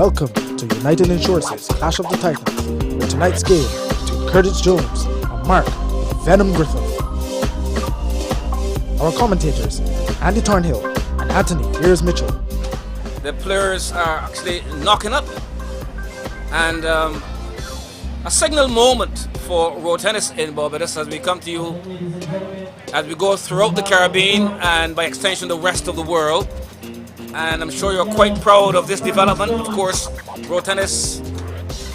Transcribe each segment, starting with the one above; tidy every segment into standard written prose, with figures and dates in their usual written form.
Welcome to United Insurance's Clash of the Titans, with tonight's game between Curtis Jones and Mark Venom Griffith. Our commentators, Andy Thornhill and Anthony Ears Mitchell. The players are actually knocking up, and a signal moment for road tennis in Barbados as we come to you, as we go throughout the Caribbean and by extension the rest of the world. And I'm sure you're quite proud of this development. Of course, road tennis,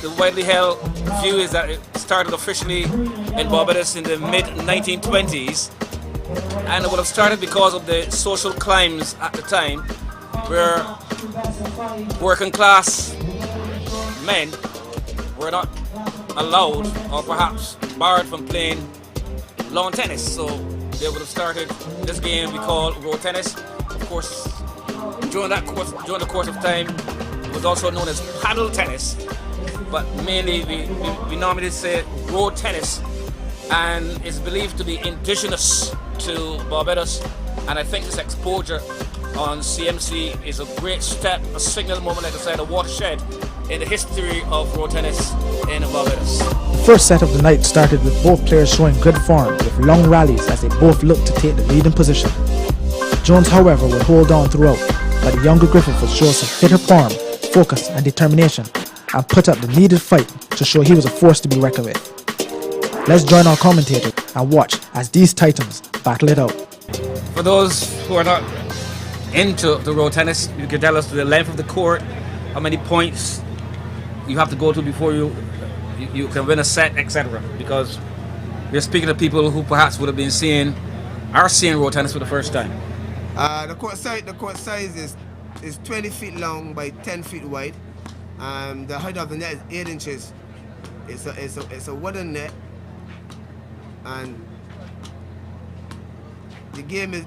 the widely held view is that it started officially in Barbados in the mid-1920s, and it would have started because of the social climes at the time, where working class men were not allowed or perhaps barred from playing lawn tennis. So they would have started this game we call road tennis. Of course, during the course of time, it was also known as paddle tennis, but mainly we normally say road tennis, and it's believed to be indigenous to Barbados. And I think this exposure on CMC is a great step, a signal moment, like I said, a watershed in the history of road tennis in Barbados. The first set of the night started with both players showing good form with long rallies as they both looked to take the leading position. Jones, however, would hold on throughout, but the younger Griffith would show some fitter form, focus and determination, and put up the needed fight to show he was a force to be reckoned with. Let's join our commentator and watch as these titans battle it out. For those who are not into the road tennis, you can tell us the length of the court, how many points you have to go to before you can win a set, etc. Because we're speaking to people who perhaps would have been seeing road tennis for the first time. The court size is 20 feet long by 10 feet wide. The height of the net is 8 inches. It's a wooden net, and the game is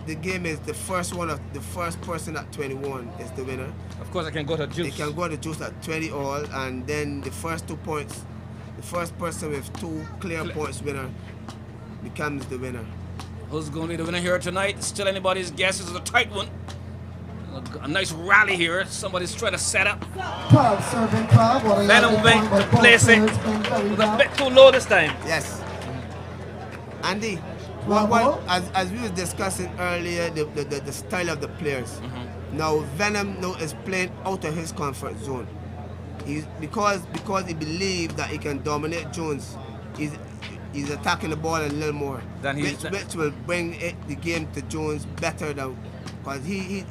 the first person at 21 is the winner. Of course, I can go to juice. They can go to juice at 20 all, and then the first 2 points, the first person with 2 clear points winner becomes the winner. Who's going to be the winner here tonight? Still anybody's guess. This is a tight one. A nice rally here. Somebody's trying to set up. Venom went to place it. It was a bit too low this time. Yes. Andy, as we were discussing earlier, the style of the players. Mm-hmm. Now Venom is playing out of his comfort zone. Because he believed that he can dominate Jones. He's attacking the ball a little more, which will bring the game to Jones better than, because he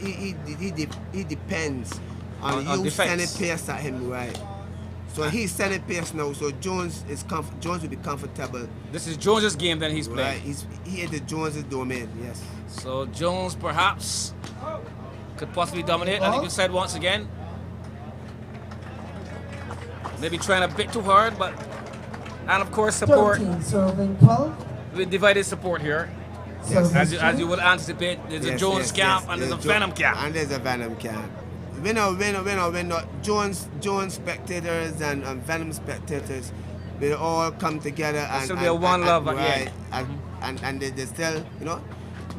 depends on you sending pace at him, right? So he's sending pace now, so Jones will be comfortable. This is Jones's game then he's playing. Right, he entered Jones's domain, yes. So Jones perhaps could possibly dominate. I think you said once again. Maybe trying a bit too hard, but. And of course, support. With divided support here. Yes. As you would anticipate, there's a Jones camp and there's a Venom camp. And there's a Venom camp. Winner. Jones spectators and Venom spectators will all come together and still be a one love, right, and they still,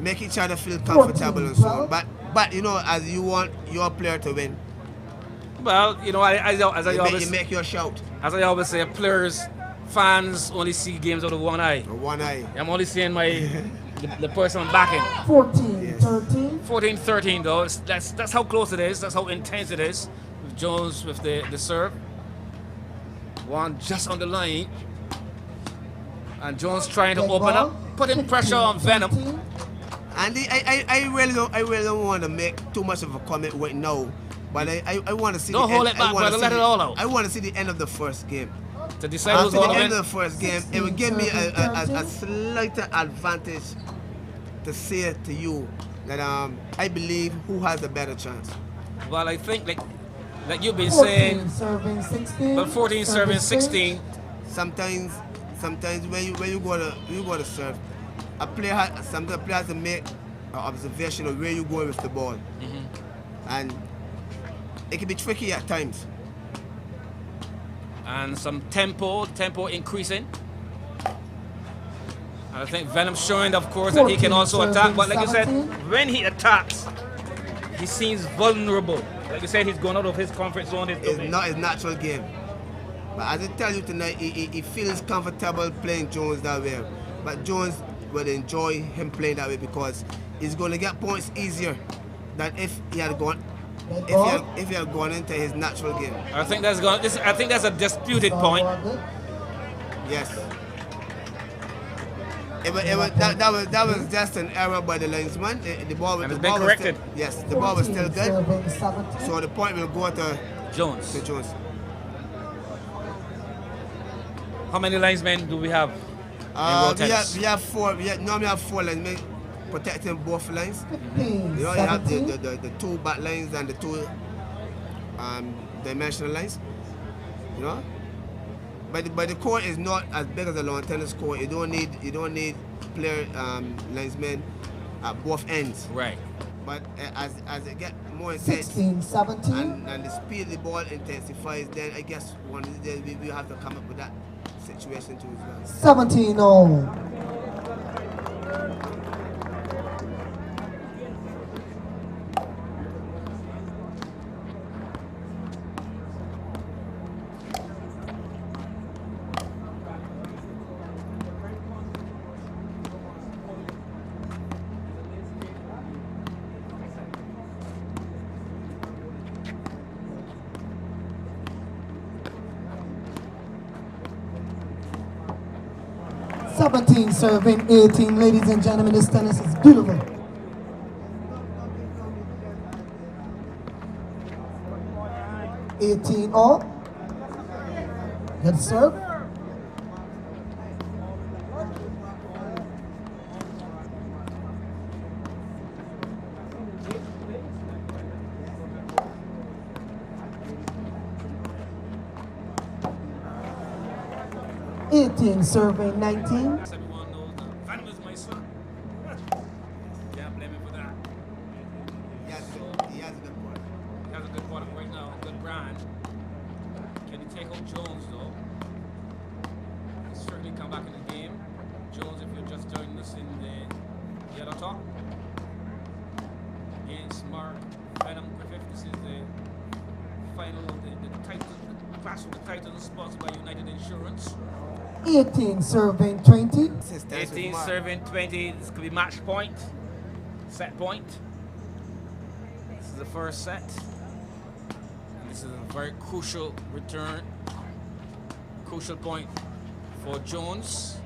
make each other feel comfortable and so on. But as you want your player to win. Well, as I always you make your shout. As I always say, fans only see games out of one eye. One eye. I'm only seeing the person I'm backing. 14-13. 14-13 though. That's how close it is. That's how intense it is. With Jones with the serve. One just on the line. And Jones trying to open up, putting pressure on Venom. Andy, I really don't want to make too much of a comment right now. But I want to see Don't hold it back, brother. Let it all out. I want to see the end of the first game. To decide who's going to win. After the end of the first game, it would give me a slight advantage to say to you that I believe who has the better chance. Well, I think like you've been 14 saying, serving 16. but 14 serving 16. Sometimes when you go to serve, sometimes a player has to make an observation of where you go with the ball, and it can be tricky at times. And some tempo increasing. And I think Venom showing, of course, that he can also attack. But like you said, when he attacks, he seems vulnerable. Like you said, he's going out of his comfort zone. It's not his natural game. But as I tell you tonight, he feels comfortable playing Jones that way. But Jones will enjoy him playing that way because he's going to get points easier than if he had gone into his natural game. I think that's a disputed point. Yes. That was just an error by the linesman. The ball was corrected. Yes, the ball was still good. So the point will go to Jones. How many linesmen do we have? We have four. Normally have four linesmen protecting both lines. You have the two back lines and the two dimensional lines. You know. But the court is not as big as a lawn tennis court. You don't need player linesmen at both ends. Right. But as it gets more intense 16, 17. and the speed of the ball intensifies, then I guess one of the days we will have to come up with that situation too as well. 17-0. 17 serving 18. Ladies and gentlemen, this tennis is beautiful. (18-all). Good serve. Serving 19. Everyone knows that Venom is my son. Can't blame him for that. He has a good point. He has a good product right now, a good brand. Can he take out Jones though? He'll certainly come back in the game. Jones, if you're just joining us in the yellow top. Against Mark Venom Griffith. This is the final of the title, the clash of the title sponsored by United Insurance. 18 serving 20. 18 serving 20. This could be match point, set point. This is the first set. And this is a very crucial return, crucial point for Jones.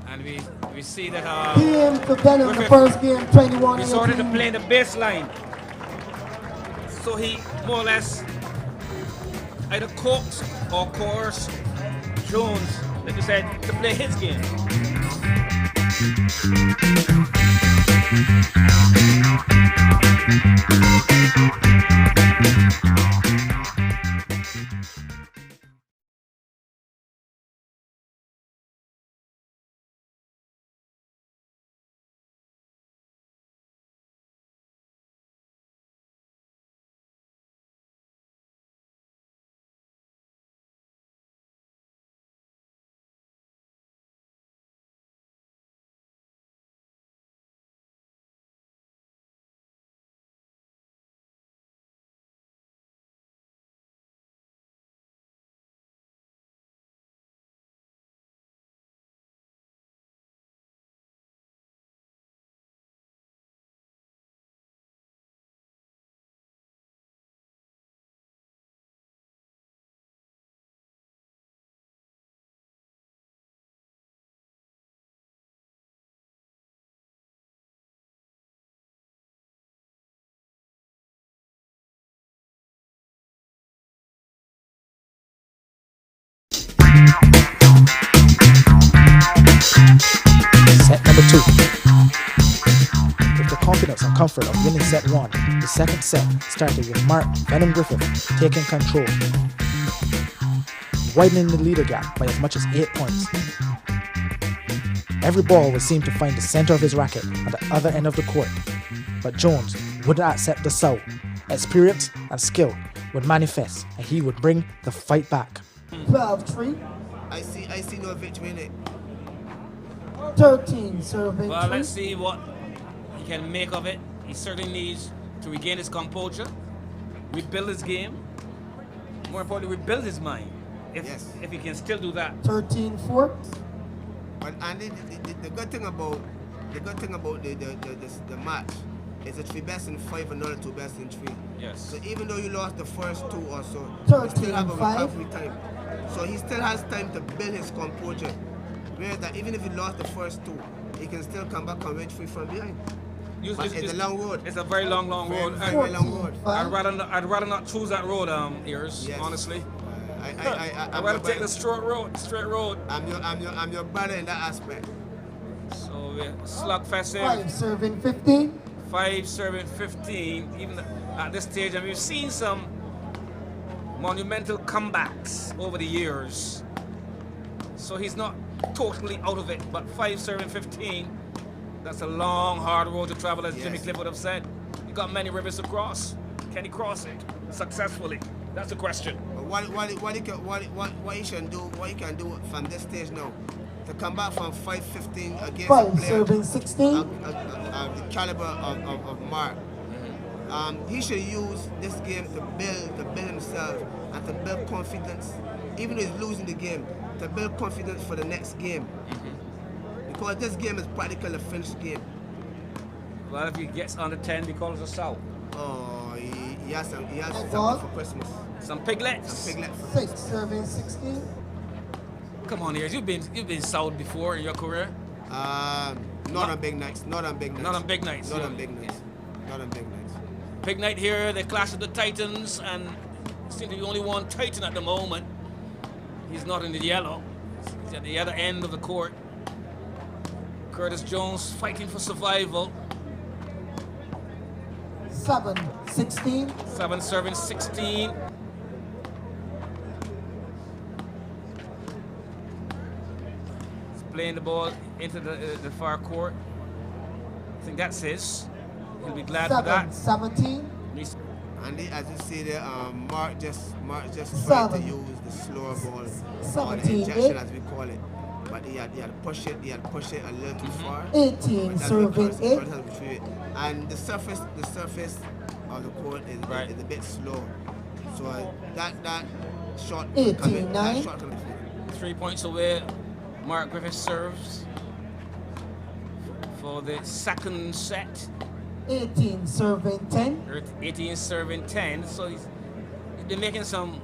And we see that PM for Venom in the first game, 21. we started to play the baseline. So he more or less either coaxed or coerced Jones, like you said, to play his game. Set number 2. With the confidence and comfort of winning set 1, the second set started with Mark Venom Griffith taking control, widening the leader gap by as much as 8 points. Every ball would seem to find the center of his racket at the other end of the court, but Jones wouldn't accept the sow. Experience and skill would manifest, and he would bring the fight back. 12-3. I see no victory in it. 13 serving Well, 3. let's see what he can make of it. He certainly needs to regain his composure, rebuild his game, more importantly, rebuild his mind. If he can still do that. 13-4. But Andy, the good thing about the match is the 3 best in 5 and not the 2 best in 3. Yes. So even though you lost the first 2 or so, you 13 still have a 5. recovery time. So he still has time to build his composure. Whereas that even if he lost the first 2, he can still come back and reach 3 from behind. But it's a long road. It's a very long road. Very long road. 14-5. I'd rather not choose that road, Ears. Yes. Honestly. I'd rather take the straight road. I'm your brother in that aspect. So we're slugfest 5 serving 15. 5 serving 15. Even at this stage, and we've seen some monumental comebacks over the years. So he's not totally out of it, but 5 serving 15. That's a long, hard road to travel, as Jimmy Cliff would have said. You got many rivers to cross. Can he cross it successfully? That's the question. What he can do from this stage now to come back from 5-15 against 5 a player serving 16. of the caliber of Mark. He should use this game to build himself and to build confidence, even though he's losing the game, to build confidence for the next game. Because this game is practically a finished game. Well, if he gets under 10, he calls us out. Oh, he has something for Christmas. Some piglets. Some piglets. 6 serving 16. Come on, Ears. You've been south before in your career. Not on big nights. Not on big nights. Big night here. They clash with the Titans, and seem to be only one Titan at the moment. He's not in the yellow. He's at the other end of the court. Curtis Jones fighting for survival. 7-16. 7 serving 16. He's playing the ball into the far court. I think that's his. He'll be glad for that. 7-17. And as you see there, Mark just tried to use the slower ball, or the injection as we call it. But he had pushed it a little too far. 18 serving 8. And the surface of the court is a bit slow. So that shot 18-9. 3 points away. Mark Griffith serves for the second set. 18 serving 10. 18 serving 10. So he's been making some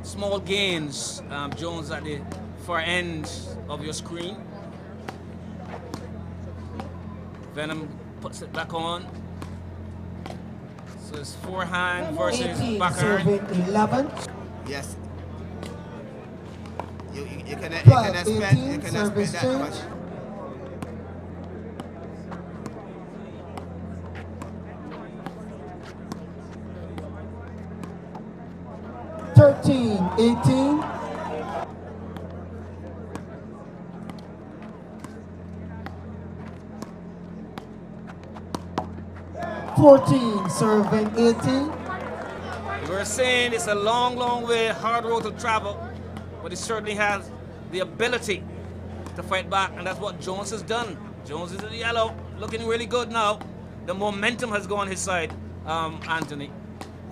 small gains. Jones at the far end of your screen. Venom puts it back on. So it's forehand versus 18 backhand. serving 11. Yes. You can 12, expect 18 that service much. change. Thirteen, 18. Serving 18. We're saying it's a long, long way, hard road to travel, but he certainly has the ability to fight back, and that's what Jones has done. Jones is in the yellow, looking really good now. The momentum has gone his side, Anthony.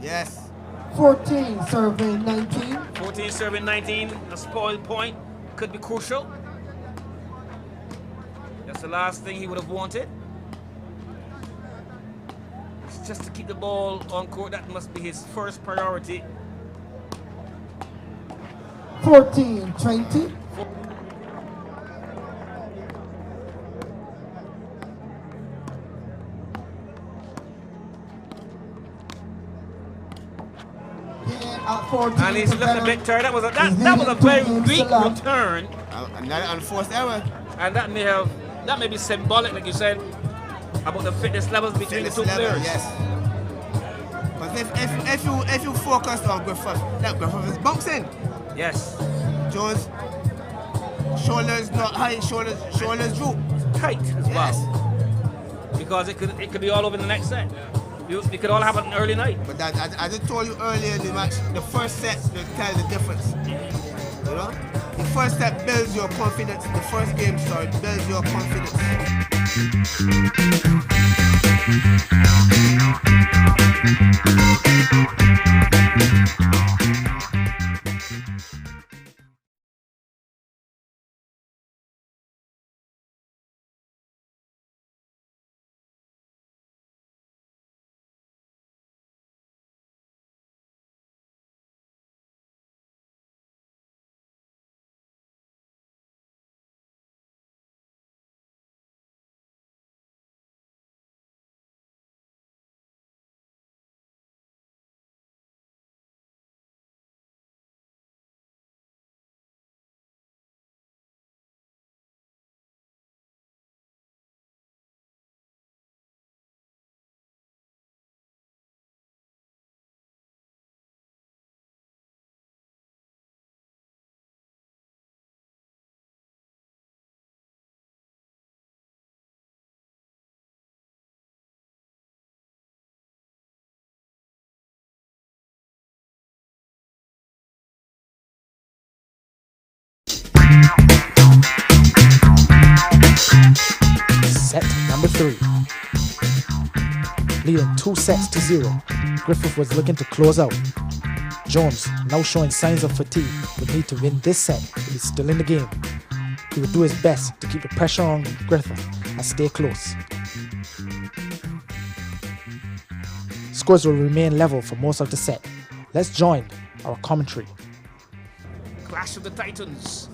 Yes. 14 serving 19. 14 serving 19, a spoiled point, could be crucial. That's the last thing he would have wanted. It's just to keep the ball on court, that must be his first priority. 14, 20. And he's looking a bit tired. That was a very weak return. Another unforced error. And that may be symbolic, like you said. about the fitness levels between the two players. Yes. Because if you focus on Griffith, that Griffith is bouncing. Yes. Jones, shoulders not high, shoulders droop. Tight as well. Because it could be all over the next set. It could all happen in early night. But that, as I just told you earlier in the match, the first set will tell the difference. You know? The first set builds your confidence. The first game, builds your confidence. Set number 3. Leading 2-0, Griffith was looking to close out. Jones, now showing signs of fatigue, would need to win this set if he's still in the game. He would do his best to keep the pressure on Griffith and stay close. Scores will remain level for most of the set. Let's join our commentary. Clash of the Titans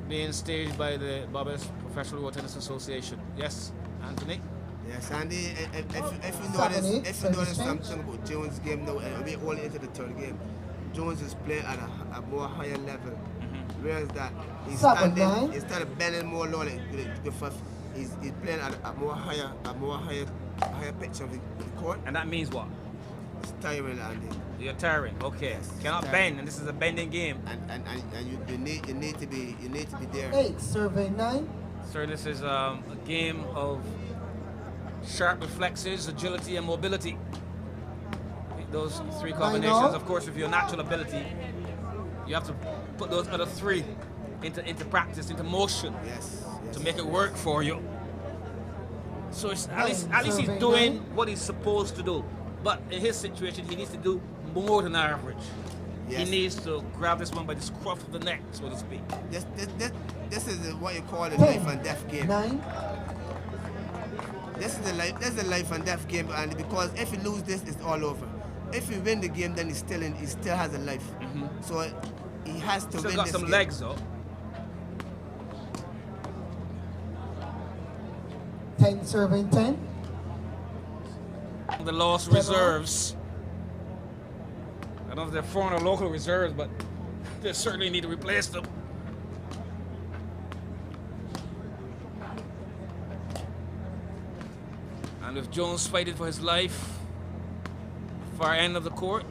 being staged by the Barbados Professional Road Tennis Association. Yes, Anthony? Yes, Andy, if you notice something about Jones' game now, we're all into the third game, Jones is playing at a more higher level. Whereas that he's standing, instead of bending more low like Griffith, he's playing at a more higher pitch of the court. And that means what? It's tiring, Andy. You're tiring. Okay. Yes, Cannot bend, and this is a bending game. And you need to be there. 8, survey 9. Sir, this is a game of sharp reflexes, agility, and mobility. Those three combinations, of course, with your natural ability, you have to put those other three into practice, into motion, to make it work for you. So it's, at least he's doing what he's supposed to do. But in his situation, he needs to do more than average. He needs to grab this one by the scruff of the neck, so to speak. This is what you call a life and death game. 9. This is a life and death game, and because if you lose this, it's all over. If you win the game, then he still has a life. So he has to Still win got this some game. legs though. 10, survey 10. The lost reserves. I don't know if they're foreign or local reserves, but they certainly need to replace them. And with Jones fighting for his life, far end of the court.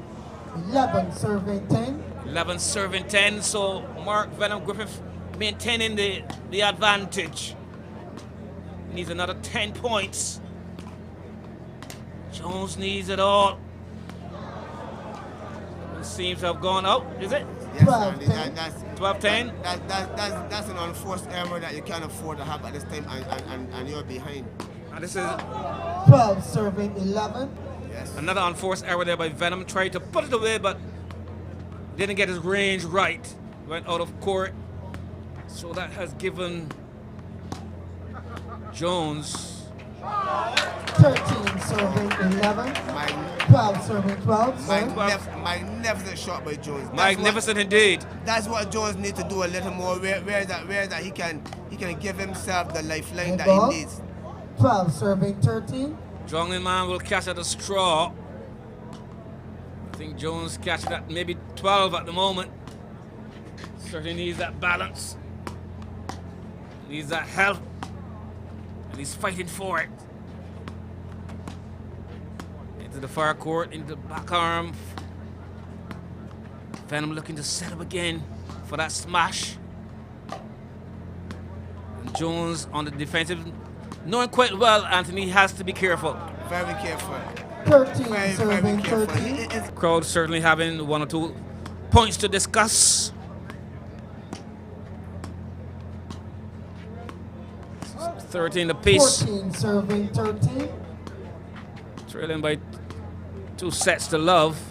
11, survey 10. 11 serving 10, so Mark Venom Griffith maintaining the advantage. Needs another 10 points. Jones needs it all. It seems to have gone out, is it? Yes, 12, Andy, 10. that's 12-10? That's an unforced error that you can't afford to have at this time, and you're behind. And this is 12, survey 11. Yes. another unforced error there by Venom. Tried to put it away, but didn't get his range right. Went out of court. So that has given Jones 13, survey 11. 12, survey 12. Magnificent shot by Jones. Magnificent indeed. That's what Jones needs to do a little more. Where that he can give himself the lifeline that Ball. he needs. 12, survey 13. Strongman man will catch at a straw. I think Jones catching at maybe 12 at the moment. Certainly needs that balance. Needs that help. And he's fighting for it. to the far court, into the back arm. Venom looking to set up again for that smash. And Jones on the defensive, knowing quite well Anthony has to be careful. Very careful. 13 Very serving careful. 13. Crowd certainly having one or two points to discuss. It's 13 apiece. 14 serving 13. Trailing by 2 sets to love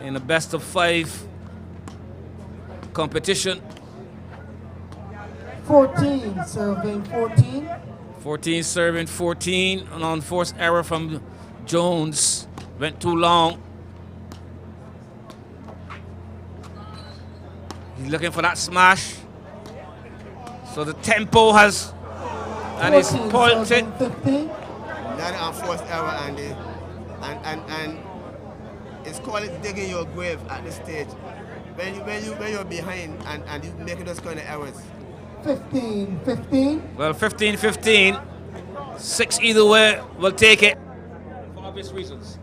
in a best of 5 competition. 14 serving 14. 14 serving 14. An unforced error from Jones. Went too long. He's looking for that smash. So the tempo has, and he's 14 pointed. serving 15. Not an unforced error, Andy. And it's called digging your grave at this stage. When you're behind and you making those kind of errors. 15-15. Well, 15-15. 6 either way, we'll take it. For obvious reasons.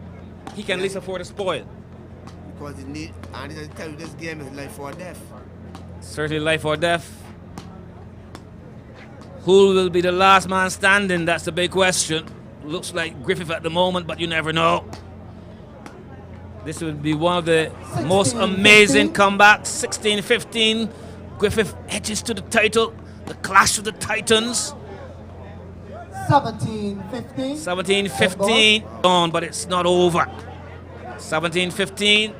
He can at least afford a spoil. Because it need, and I tell you, this game is life or death. Certainly life or death. Who will be the last man standing? That's the big question. Looks like Griffith at the moment, but you never know. This would be one of the most amazing comebacks. 16-15. Griffith edges to the title. The clash of the Titans. 17-15. 17-15. On, but it's not over. 17-15.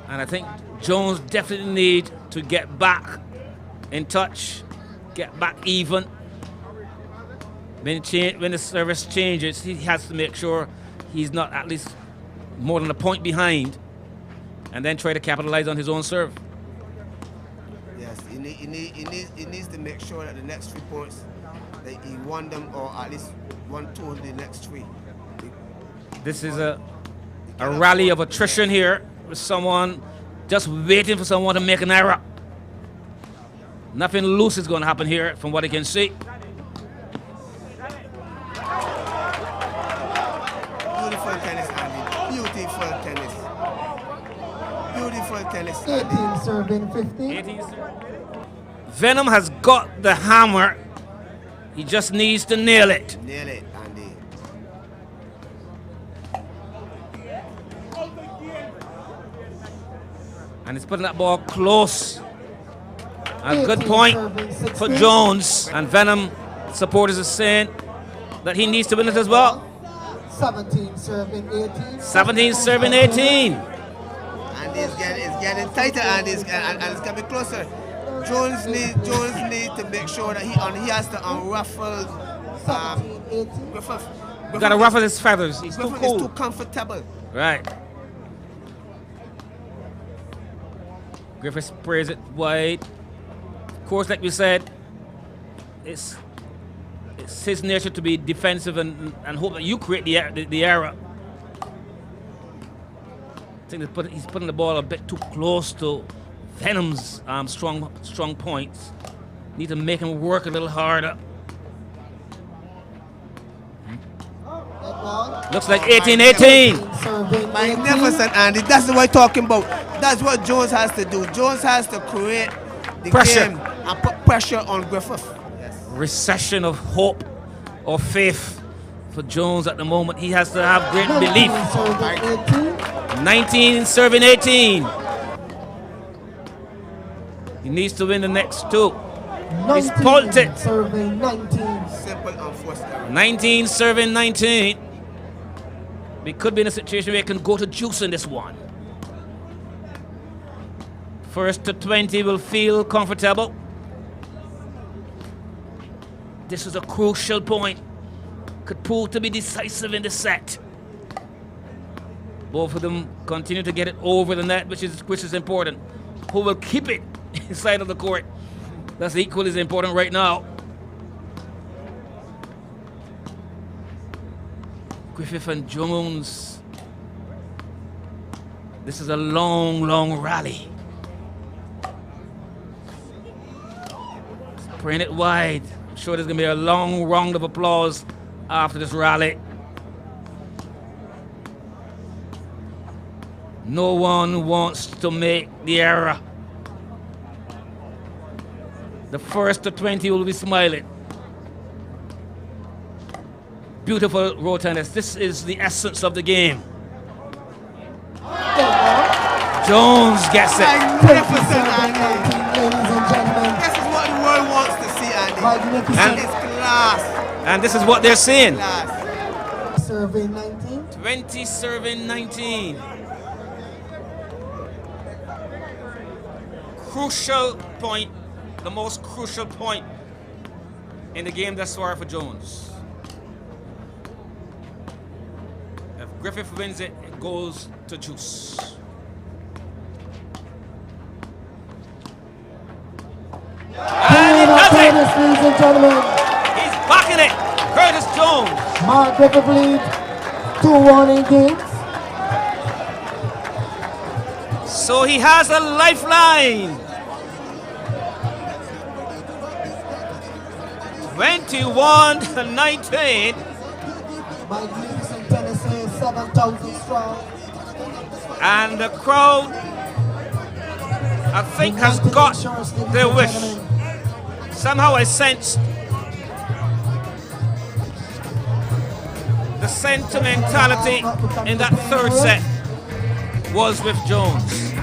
And I think Jones definitely need to get back in touch, get back even. When the service changes, he has to make sure he's not at least more than a point behind, and then try to capitalize on his own serve. Yes, he needs to make sure that the next 3 points, that he won them, or at least 1-2 of the next 3. This is a rally of attrition here, with someone just waiting for someone to make an error. Nothing loose is going to happen here, from what I can see. Beautiful tennis, Andy. Beautiful tennis. Beautiful tennis, 18 Andy. serving 15. Venom has got the hammer. He just needs to nail it. Nail it, Andy. And he's putting that ball close. A good 18 point serving for 16. Jones. And Venom supporters are saying that he needs to win it as well. 17 serving 18. 17 serving 18. And it's getting tighter, and it's getting closer. Jones need to make sure that he has to unruffle 17, 18. Griffith. He's got to ruffle his feathers. He's too Griffith is too cool. comfortable. Right. Griffith sprays it wide. Of course, like we said, it's his nature to be defensive and hope that you create the error. I think he's putting the ball a bit too close to Venom's strong points. Need to make him work a little harder. Looks like 18-18. Serving 18. Magnificent, Andy. That's what we're talking about. That's what Jones has to do. Jones has to create the Pressure. game and put pressure on Griffith. Recession of hope or faith for Jones at the moment. He has to have great belief. 19 serving 18. He needs to win the next 2. He's pulled it. Serving 19. Simple unforced error. 19 serving 19. We could be in a situation where he can go to juice in this one. First to 20 will feel comfortable. This is a crucial point. Could prove to be decisive in the set. Both of them continue to get it over the net, which is important. Who will keep it inside of the court? That's equally as important right now. Griffith and Jones. This is a long rally. Spraying it wide. I'm sure there's going to be a long round of applause after this rally. No one wants to make the error. The first to 20 will be smiling. Beautiful road tennis. This is the essence of the game. Jones gets it. Magnificent, Andy. Ladies and gentlemen. This is what the world wants to see, Andy. Magnificent. It's class. And this is what they're seeing. Class. Serving 19. 20 serving 19. Crucial point, the most crucial point in the game thus far for Jones. If Griffith wins it, it goes to juice. And he does it! Ladies and gentlemen. He's backing it! Curtis Jones! Mark Griffith lead 2-1 in games. So he has a lifeline. 21-19. Magnificent tennis, 7,000 strong. And the crowd, I think, has got their wish. Somehow I sensed the sentimentality in that third set was with Jones.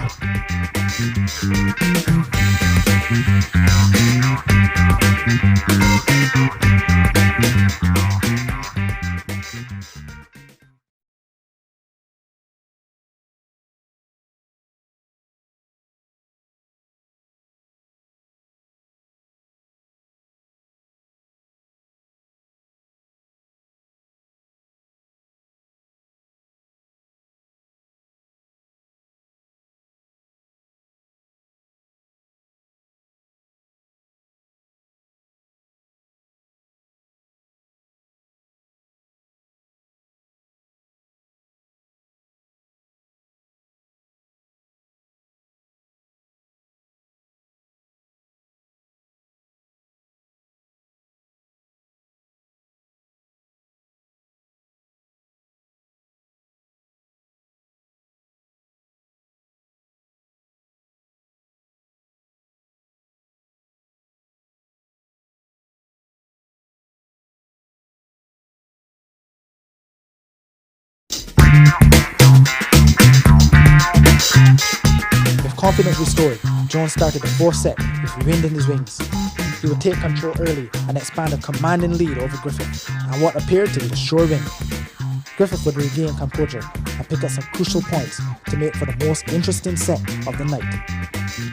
With confidence restored, Jones started the fourth set with wind in his wings. He would take control early and expand a commanding lead over Griffith, and what appeared to be a sure win. Griffith would regain composure and pick up some crucial points to make for the most interesting set of the night.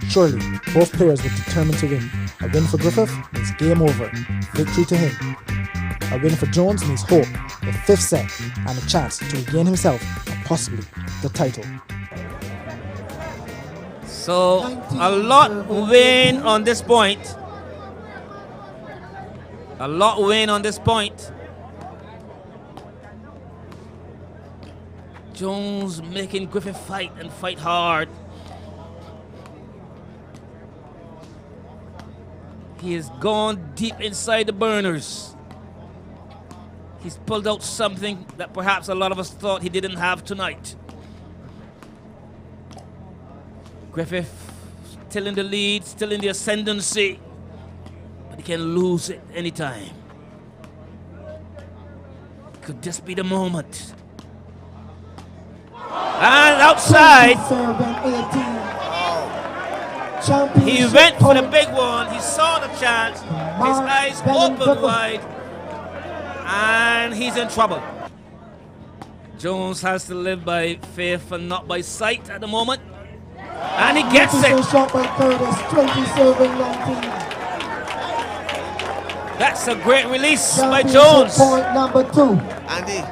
Surely, both players were determined to win. A win for Griffith means game over, victory to him. A win for Jones means hope, the fifth set, and a chance to regain himself and possibly the title. So a lot win on this point. A lot win on this point. Jones making Griffith fight and fight hard. He has gone deep inside the burners. He's pulled out something that perhaps a lot of us thought he didn't have tonight. Griffith still in the lead, still in the ascendancy, but he can lose it anytime. Could this be the moment? And outside, he went for the big one. He saw the chance. His eyes opened wide, and he's in trouble. Jones has to live by faith and not by sight at the moment. And he gets it. That's a great release by Jones. Point number 2. Andy.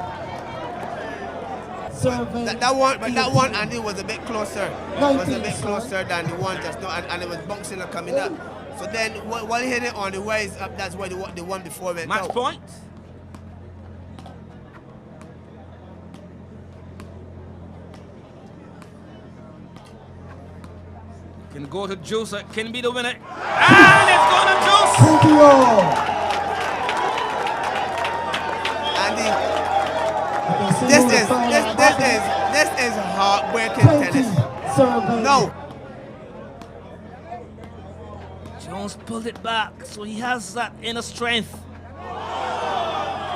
That one, Andy, was a bit closer. It was a bit closer than the one just now, and it was bouncing and coming up. So then, while he hit it on the rise up, that's why the one before went Match out. point. Can go to juice, it can be the winner. And it's going to juice! Andy, You can see This is heartbreaking tennis. Serving. No. Jones pulled it back, so he has that inner strength.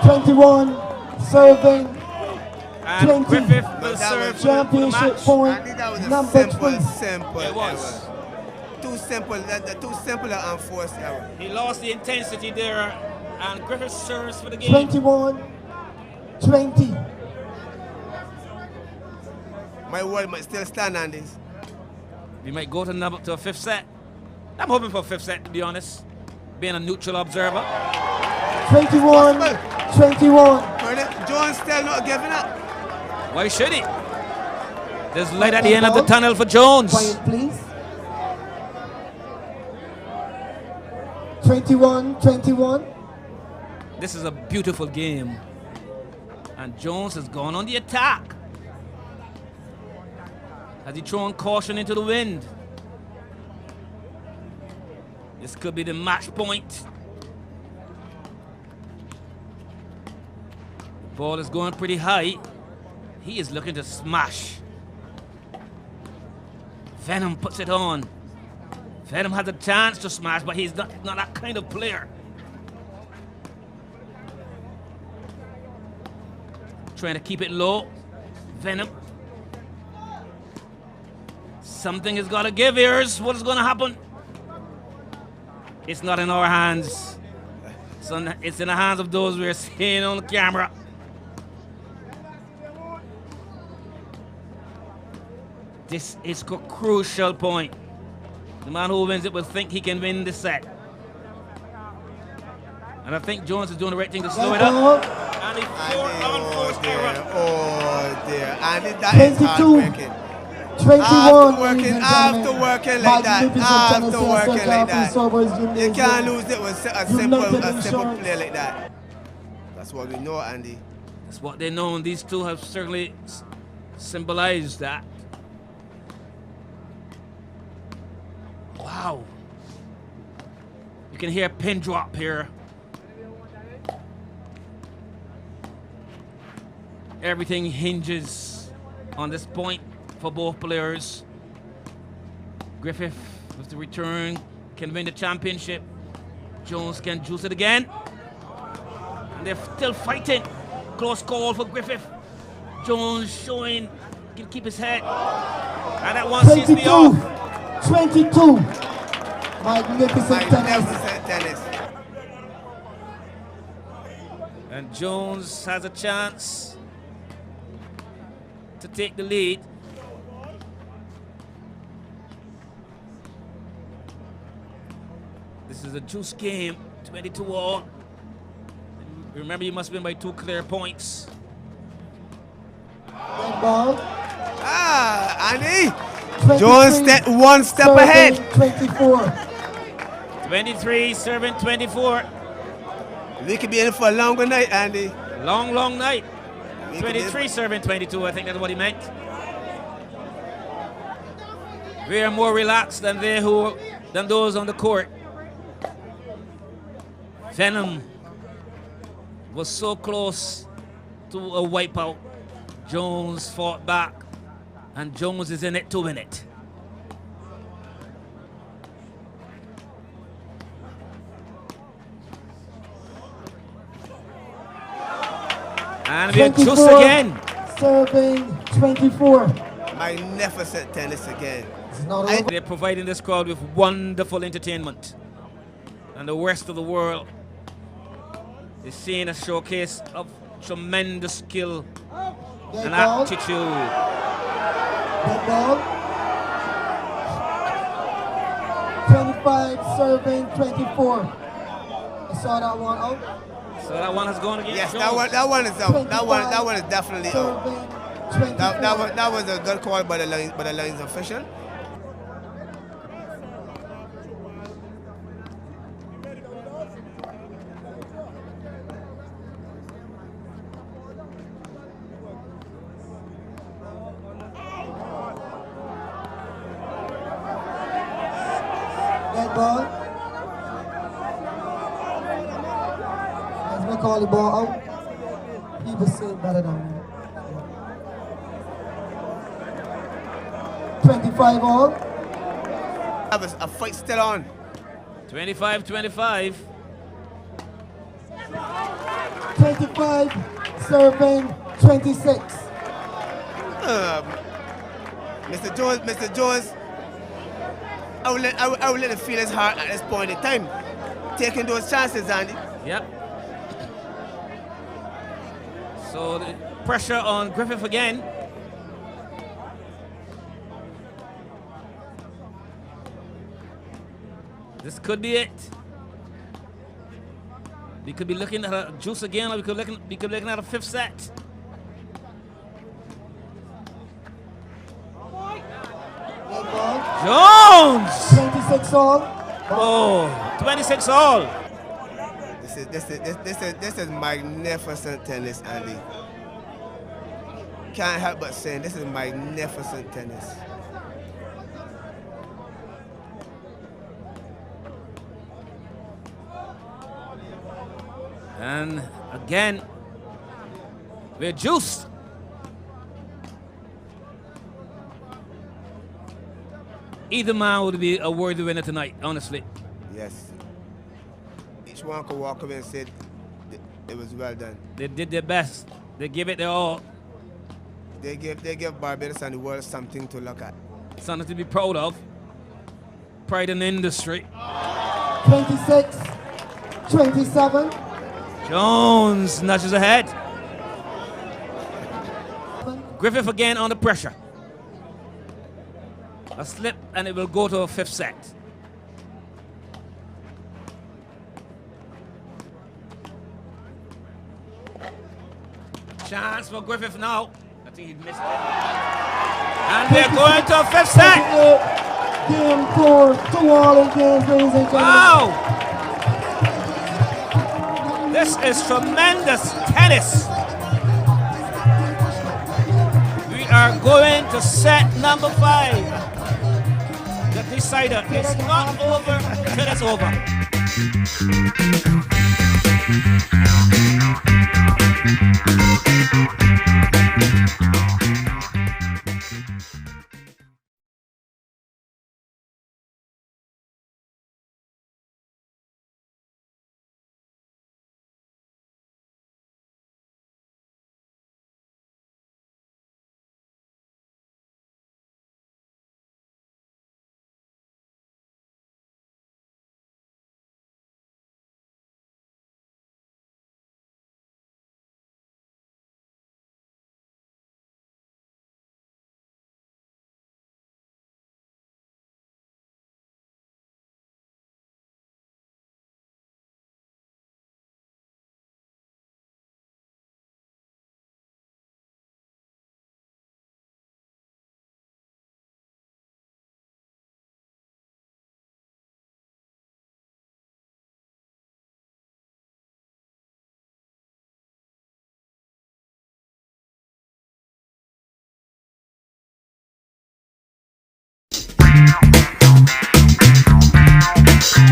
21 serving. And 20. Griffith will That serve was for the Championship I match. point think that was a number simple 3. It was. error. Too simple, too simple and unforced error. He lost the intensity there, and Griffith serves for the game. 21 20. My word might still stand on this. We might go to a fifth set. I'm hoping for a fifth set, to be honest. Being a neutral observer. 21 21. Jones still not giving up. Why should he? There's light at the end of the tunnel for Jones. Quiet, please. 21 21. This is a beautiful game. And Jones has gone on the attack. Has he thrown caution into the wind? This could be the match point. The ball is going pretty high. He is looking to smash. Venom puts it on. Venom has a chance to smash, but he's not that kind of player. Trying to keep it low. Venom. Something has got to give. Here's what is going to happen. It's not in our hands. It's in the hands of those we're seeing on the camera. This is a crucial point. The man who wins it will think he can win the set. And I think Jones is doing the right thing to slow it up. And he unforced error. Oh dear. And that is 22 heartbreaking. 21. After working like that. You can't lose it with a simple play like that. That's what we know, Andy. That's what they know, and these two have certainly symbolized that. Wow. You can hear a pin drop here. Everything hinges on this point for both players. Griffith with the return can win the championship. Jones can juice it again. And they're still fighting. Close call for Griffith. Jones showing he can keep his head. And that one seems to be off. 22. Magnificent tennis. And Jones has a chance to take the lead. This is a juice game, 22-all. Remember, you must win by 2 clear points. Red ball. Andy. Jones one step ahead. 24. 23 serving 24. We could be in for a longer night, Andy. Long night. 23 serving 22, I think that's what he meant. We are more relaxed than those on the court. Venom was so close to a wipeout. Jones fought back, and Jones is in it to win it. And we're just again. Serving 24. Magnificent tennis again. They're providing this crowd with wonderful entertainment. And the rest of the world is seeing a showcase of tremendous skill and aptitude. Red ball. 25 serving 24. I saw that one out. So that one has gone again. Yes, that one is out. That one is definitely out. That was a good call by the lines official. Red ball. As we call the ball out, people say it better than me. 25 all. Have a fight still on. 25-25. 25 serving 26. Mr. Jones, I will let him feel his heart at this point in time. Taking those chances, Andy. Yep. So the pressure on Griffith again. This could be it. We could be looking at a juice again, or we could be looking at a fifth set. Jones! 26 all. Oh, 26 all. This is magnificent tennis, Andy. Can't help but say this is magnificent tennis. And again, we're juiced. Either man would be a worthy winner tonight, honestly. Yes. Each one could walk away and say it was well done. They did their best. They gave it their all. They give Barbados and the world something to look at. Something to be proud of. Pride in the industry. 26, 27. Jones nudges ahead. Griffith again under pressure. A slip and it will go to a fifth set. Chance for Griffith now. I think he missed it. And we're going to a fifth set. Game 4, 2-all in games, ladies and gentlemen. Wow! This is tremendous tennis. We are going to set number 5. The decider is not over until it's over.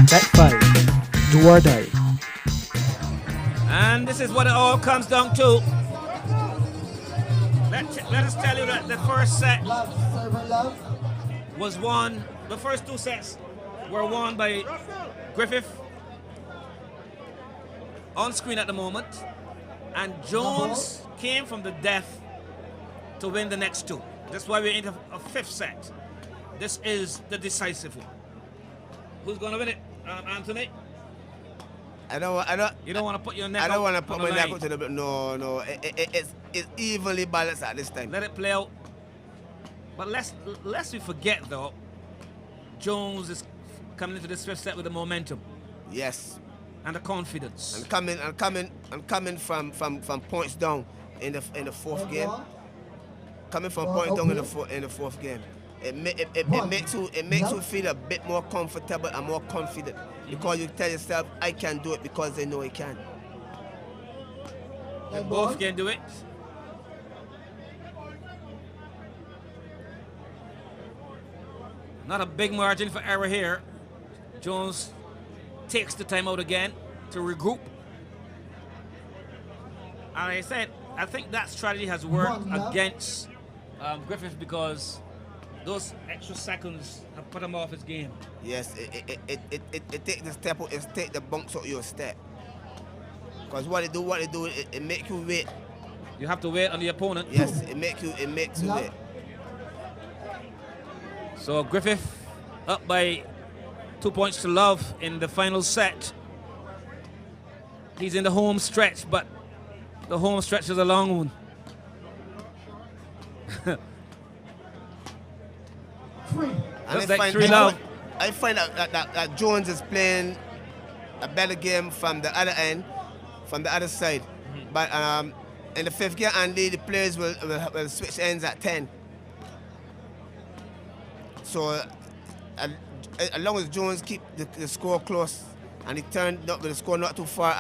Set 5. Do or die. And this is what it all comes down to. Let us tell you that the first set Love, server love. was won. The first 2 sets were won by Griffith on screen at the moment, and Jones came from the death to win the next 2. That's why we're into a fifth set. This is the decisive one. Who's going to win it, Anthony? You don't want to put your neck. I don't want to out put on my the neck line. up to the no. It's evenly balanced at this time. Let it play out. But lest we forget though, Jones is coming into this fifth set with the momentum Yes. and the confidence. And coming from points down in the fourth game. Coming from points down in the fourth game. It makes you feel a bit more comfortable and more confident because you tell yourself, I can do it because they know I can. They both can do it. Not a big margin for error here. Jones takes the time out again to regroup. And I said, I think that strategy has worked against Griffith because those extra seconds have put him off his game. Yes, it take the step out, it take the bunks out your step. Because what they do, it make you wait. You have to wait on the opponent. Yes, it makes you wait. So Griffith up by 2 points to love in the final set. He's in the home stretch, but the home stretch is a long one. And Looks like 3 love. I find out that Jones is playing a better game from the other end, from the other side. But in the 5th game, Andy, the players will switch ends at 10. So as long as Jones keep the score close, and he turned up with the score not too far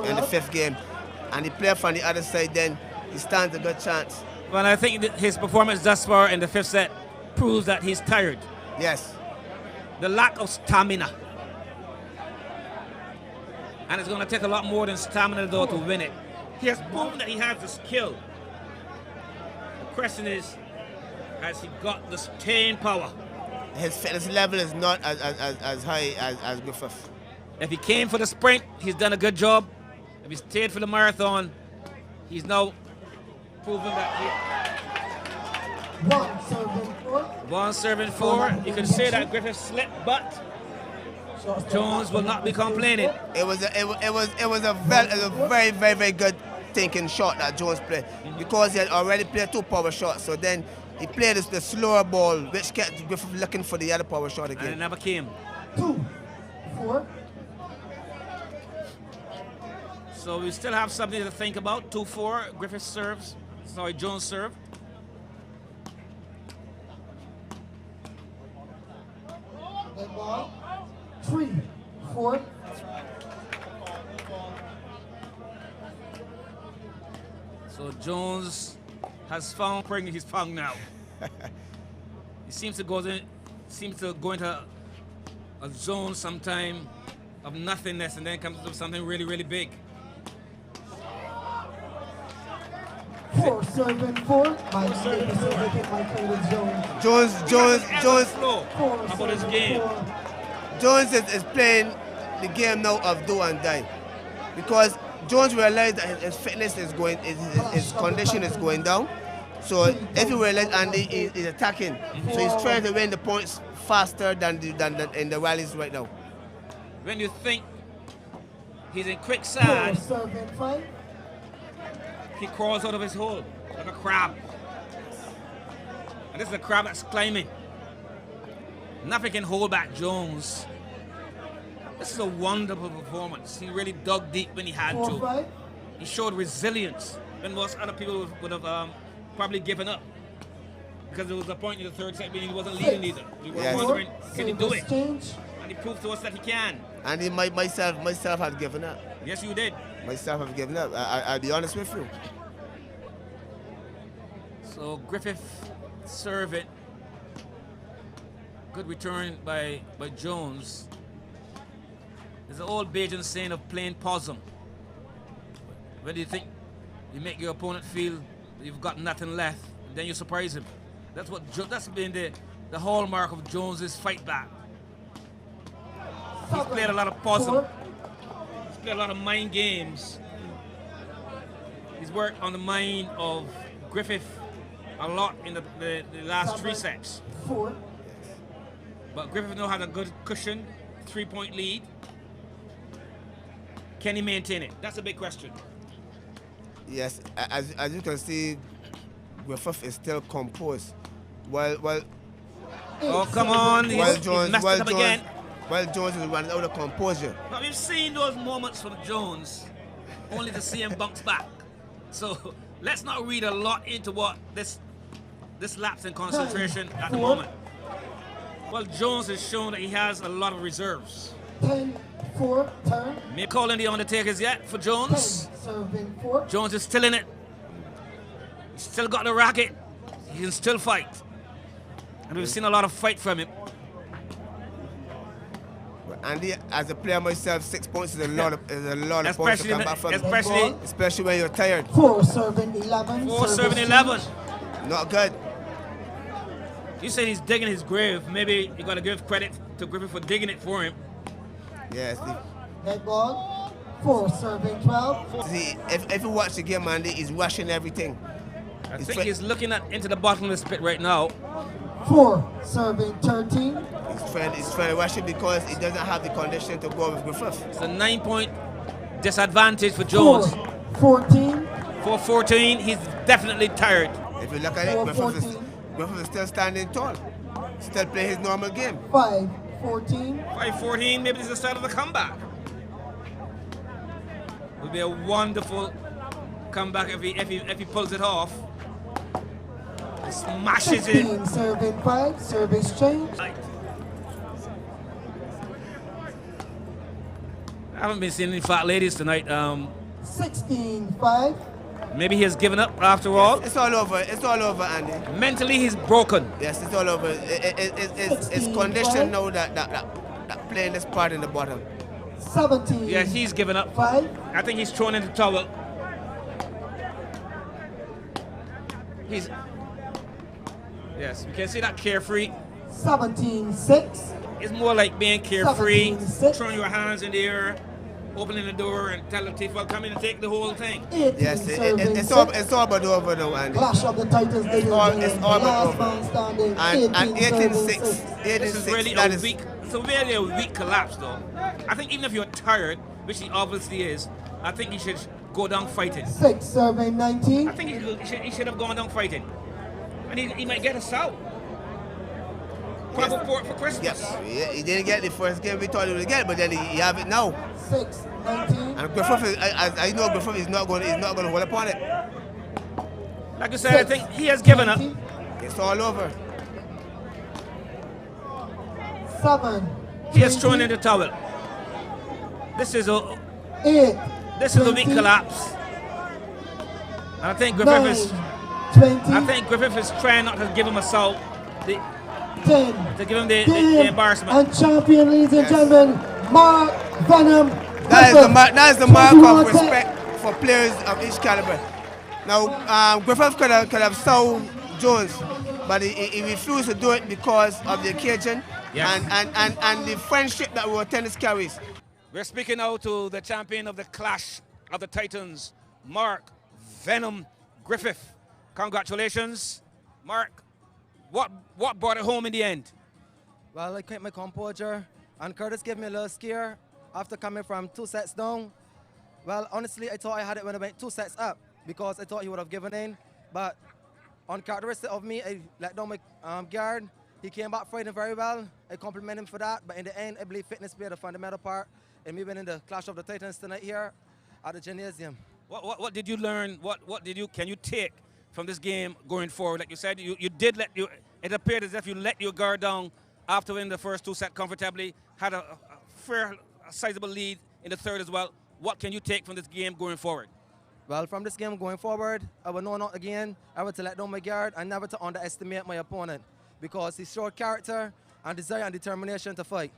in the 5th game, and he play from the other side, then he stands a good chance. Well, I think that his performance thus far in the 5th set proves that he's tired. Yes. The lack of stamina. And it's going to take a lot more than stamina, though, to win it. He has proven that he has the skill. The question is, has he got the staying power? His fitness level is not as high as Griffith. If he came for the sprint, he's done a good job. If he stayed for the marathon, he's now proven that he... 1 serving 4. You can say that Griffith slipped, but Jones will not be complaining. It was a very, very, very good thinking shot that Jones played, because he had already played 2 power shots. So then he played the slower ball, which kept Griffith looking for the other power shot again. And it never came. 2-4. So we still have something to think about. 2-4. Griffith serves. Sorry, Jones served. Red ball. 3-4. So Jones has found pregnant. He's found now. He seems to go into a zone sometime of nothingness, and then comes to something really, really big. 4 serving 4. My name is my favorite zone. Jones. How about his game? Jones is playing the game now of do and die, because Jones realized that his fitness is going, his condition is going down. So if you realize Andy is attacking, so he's trying to win the points faster than in the rallies right now. When you think he's in quicksand, 4 serving 5. he crawls out of his hole like a crab. And this is a crab that's climbing. Nothing can hold back Jones. This is a wonderful performance. He really dug deep when he had to. 4-5. He showed resilience when most other people would have probably given up. Because there was a point in the 3rd set when he wasn't leading either. We were wondering, can he do it? And he proved to us that he can. And myself had given up. Yes, you did. Myself have given up. I'll be honest with you. So Griffith serve it. Good return by Jones. There's an old Bajan saying of playing possum. When you think you make your opponent feel you've got nothing left, and then you surprise him. That's been the hallmark of Jones's fight back. He's played a lot of possum. He's played a lot of mind games. He's worked on the mind of Griffith a lot in the last 3 sets. 4. But Griffith now has a good cushion, 3-point lead. Can he maintain it? That's a big question. Yes, as you can see, Griffith is still composed. Well. Oh, come on! He's messed it up again. Well, Jones is running out of composure. But we've seen those moments from Jones, only to see him bounce back. So let's not read a lot into what this lapse in concentration at the moment. Well, Jones has shown that he has a lot of reserves. 10-4 turn. May call in the Undertakers yet for Jones. 10 serving 4. Jones is still in it. He's still got the racket. He can still fight. And we've seen a lot of fight from him. Andy, as a player myself, 6 points is a lot of points to come back from. Especially when you're tired. 4 serving 11. 4 serving 11. Not good. You said he's digging his grave. Maybe you got to give credit to Griffith for digging it for him. Yes. Head ball, 4 serving 12. See, if you watch the game, Andy, he's rushing everything. I think he's looking into the bottomless pit right now. 4 serving 13. He's trying to rush it because he doesn't have the condition to go with Griffith. It's a 9-point disadvantage for Jones. 4-14. 4-14, he's definitely tired. If you look at it, Griffith is still standing tall. Still playing his normal game. 5-14. 5-14, maybe this is the start of the comeback. It would be a wonderful comeback if he pulls it off. He smashes 16, it. serving 5, service change. I haven't been seeing any fat ladies tonight. 16-5. Maybe he has given up after all. It's all over. It's all over, Andy. Mentally, he's broken. Yes, it's all over. It's conditioned now that playing this part in the bottom. 17. Yes, he's given up. 5. I think he's thrown in the towel. Yes, you can see that carefree. 17-6. It's more like being carefree, 17-6. throwing your hands in the air, opening the door and telling the thief, well, come in and take the whole thing. 18, Yes, serving it's 6. all but over now, Andy. Clash of the Titans. It's all but over. Man standing. And 18-6. 18-6. This is really a weak collapse, though. I think even if you're tired, which he obviously is, I think he should go down fighting. 6 serving 19. I think he should have gone down fighting. And he might get us out. Proper port for Christmas. Yes, he didn't get the first game we thought he would get, but then he have it now. 6-19. And Griffith, I know Griffith is not going to hold upon it. Like I said, I think he has given up. It's all over. 7. He has thrown in the towel. This is a 8. weak collapse. And I think Griffith 9. is 20. I think Griffith is trying not to give him assault. 10. To give him the embarrassment. And champion, ladies and gentlemen, Mark Venom. That is the mark of respect for players of each caliber. Now, Griffith could have sold Jones, but he refused to do it because of the occasion and the friendship that our tennis carries. We're speaking now to the champion of the Clash of the Titans, Mark Venom Griffith. Congratulations, Mark. What brought it home in the end? Well, I kept my composure, and Curtis gave me a little scare after coming from 2 sets down. Well, honestly, I thought I had it when I went 2 sets up because I thought he would have given in. But uncharacteristic of me, I let down my guard. He came back fighting very well. I compliment him for that. But in the end, I believe fitness played a fundamental part in me winning the Clash of the Titans tonight here at the gymnasium. What did you learn? Can you take from this game going forward? Like you said, it appeared as if you let your guard down after winning the first 2 sets comfortably, had a sizable lead in the third as well. What can you take from this game going forward? Well, from this game going forward, I will know not again ever to let down my guard and never to underestimate my opponent because he showed character and desire and determination to fight.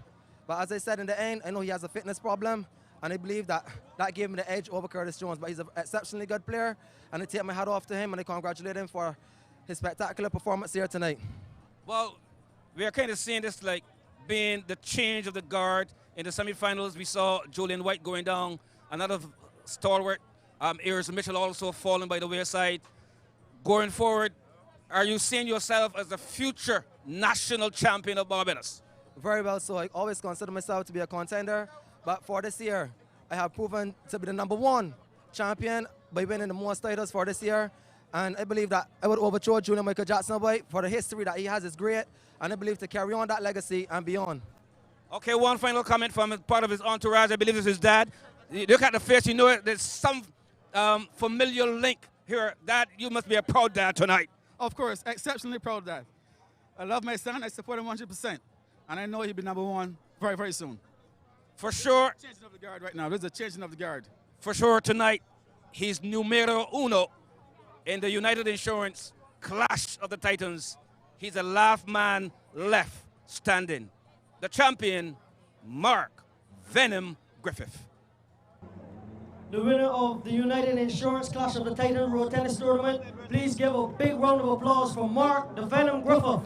But as I said in the end, I know he has a fitness problem, and I believe that gave him the edge over Curtis Jones. But he's an exceptionally good player, and I take my hat off to him, and I congratulate him for his spectacular performance here tonight. Well, we are kind of seeing this like being the change of the guard. In the semifinals, we saw Julian White going down, another stalwart, Ayers Mitchell also falling by the wayside. Going forward, are you seeing yourself as the future national champion of Barbados? Very well so. I always consider myself to be a contender, but for this year, I have proven to be the #1 champion by winning the most titles for this year. And I believe that I would overthrow Junior Michael Jackson White for the history that he has is great, and I believe to carry on that legacy and beyond. Okay, one final comment from part of his entourage. I believe it's his dad. You look at the face, you know it. There's some familiar link here. Dad, you must be a proud dad tonight. Of course, exceptionally proud dad. I love my son. I support him 100%. And I know he'll be #1 very, very soon. For sure. Changing of the guard right now. There's a changing of the guard. For sure tonight, he's numero uno in the United Insurance Clash of the Titans. He's the last man left standing. The champion, Mark Venom Griffith. The winner of the United Insurance Clash of the Titans Road Tennis Tournament. Please give a big round of applause for Mark the Venom Griffith.